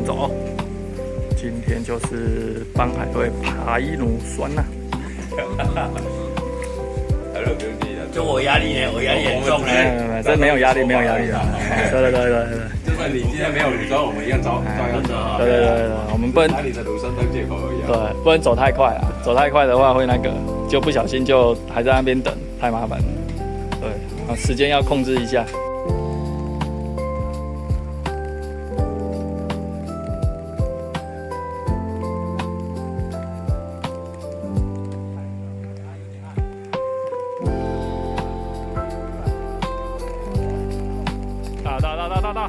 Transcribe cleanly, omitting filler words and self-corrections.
走。今天就是帮海队排乳酸呐、就我压力呢，我压力很重呢。这没有压力，没有压力的。对。就算你今天没有乳酸，我们一样照样走。对，我们不能拿你的乳酸当借口而已。对，不能走太快啊，走太快的话会那个，就不小心就还在那边等，太麻烦了。对，时间要控制一下。到！